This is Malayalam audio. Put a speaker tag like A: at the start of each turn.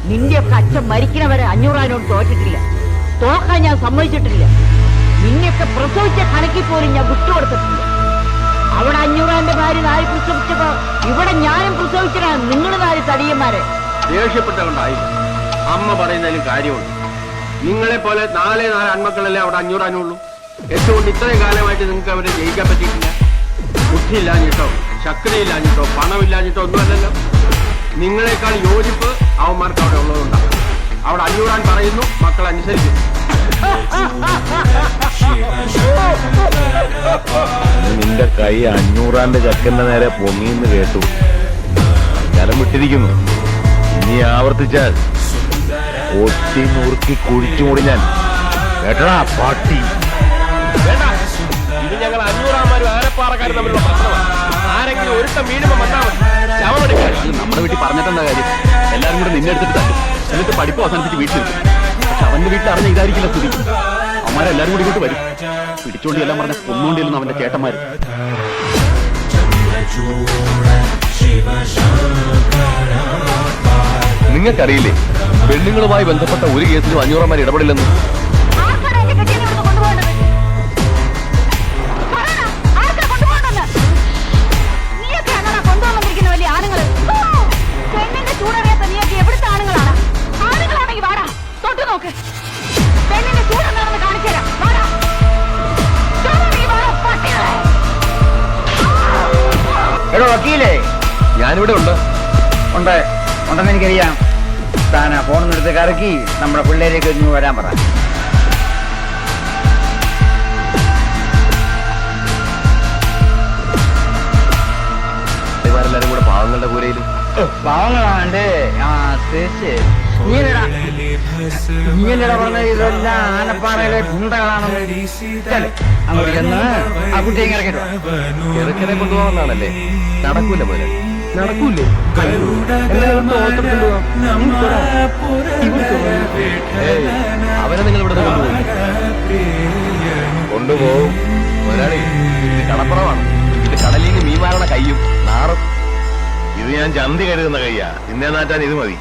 A: നിന്റെയൊക്കെ അച്ഛൻ മരിക്കണവരെ 500 ആനോട് തോറ്റിട്ടില്ല. തോക്കാൻ ഞാൻ സമ്മതിച്ചിട്ടില്ല. നിന്നെയൊക്കെ പ്രസവിച്ച കണക്കിൽ പോലും ഞാൻ വിട്ടുകൊടുത്തിട്ടില്ല. അവിടെ 500 ഭാര്യ 4 പ്രസവിച്ചപ്പോ ഇവിടെ ഞാനും പ്രസവിച്ചതാണ്. നിങ്ങൾ 4 തടിയന്മാരെ.
B: ദേഷ്യപ്പെട്ടതുകൊണ്ടായി അമ്മ പറയുന്നതിലും കാര്യമുണ്ട്. നിങ്ങളെ പോലെ 4 ആൺമക്കളല്ലേ അവിടെ 500 ആനുള്ളൂ. എന്തുകൊണ്ട് ഇത്രയും കാലമായിട്ട് നിങ്ങൾക്ക് അവരെ ജയിക്കാൻ പറ്റിയിട്ടില്ല? ബുദ്ധിയില്ലാഞ്ഞിട്ടോ ശക്തിയില്ലാഞ്ഞിട്ടോ പണമില്ലാഞ്ഞിട്ടോ ഒന്നുമല്ലല്ലോ. നിങ്ങളെക്കാൾ യോജിപ്പ് അവന്മാർക്ക് അവിടെ ഉള്ളതുകൊണ്ടാണ്. അവിടെ 500 ആൻ പറയുന്നു, മക്കൾ അനുസരിക്കുന്നു.
C: നിന്റെ കൈ 500 ആന്റെ ചക്കന്റെ നേരെ പൊങ്ങിന്ന് കേട്ടു. ജലം വിട്ടിരിക്കുന്നു. ഇനി ആവർത്തിച്ചാൽ ഒട്ടി നുറുക്കി കുഴിച്ചു മൂടി ഞാൻ. കേട്ടടാ പാട്ടി.
B: വേണ്ട, ഇത് ഞങ്ങൾ 500 ആന്മാരും ആനപ്പാറക്കാരും തമ്മിലുള്ള പ്രശ്നമാണ്. ആരെങ്കിലും ഒരുത്തം വീടുമ്പോ വന്നാൽ മതി. ശവമെടുക്കാൻ നമ്മുടെ വീട്ടിൽ പറഞ്ഞിട്ടെന്താ കാര്യം? എല്ലാരും കൂടെ നിന്നെ എടുത്തിട്ട് തട്ടും. എന്നിട്ട് പഠിപ്പ് അവസാനിപ്പിച്ച് വീട്ടിൽ. പക്ഷെ അവന്റെ വീട്ടിൽ അറിഞ്ഞ ഇതായിരിക്കില്ല സ്ഥിതി. അവന്മാരെല്ലാരും കൂടി ഇങ്ങോട്ട് വരും. പിടിച്ചോണ്ടി എല്ലാം പറഞ്ഞ കൊന്നുകൊണ്ടിരുന്നു അവന്റെ ചേട്ടന്മാര്.
C: നിങ്ങൾക്കറിയില്ലേ പെണ്ണുങ്ങളുമായി ബന്ധപ്പെട്ട ഒരു കേസിലും 500 ആന്മാർ ഇടപെടില്ലെന്ന്?
D: എടോ വക്കീലേ,
C: ഞാനിവിടെ
D: ഉണ്ടെന്ന് എനിക്കറിയാം. താൻ ഫോണിൽ എടുത്ത് കറക്കി നമ്മുടെ പിള്ളേരേക്ക് ഒന്ന് വരാൻ പറ.
C: എല്ലാരും കൂടെ പാവങ്ങളുടെ കൂരയിൽ
D: പാവങ്ങളാണ്ട് നീയല്ലടാ പറഞ്ഞ ഇതെല്ലാം ആനപ്പാറയിലെ ഗുണ്ടകളാണെന്ന്. അങ്ങോട്ട് ചെന്ന് ആ കുട്ടിയെ ഇറക്കിട്ടോ.
C: ചെറുക്കനെ കൊണ്ടുപോകാന്നാണല്ലേ? നടക്കൂല പോലെ.
B: നടക്കൂലേ?
C: അവനെ നിങ്ങൾ ഇവിടെ കൊണ്ടുപോകും. ഒരാളെ ഇത് കടപ്പുറമാണ്. ഇത് കടലിൽ നിന്ന് മീൻ മാറണ കയ്യും നാറും. ഇത് ഞാൻ ചന്തി കരുതുന്ന കയ്യാ. നിന്നെ നാറ്റാൻ ഇത് മതി.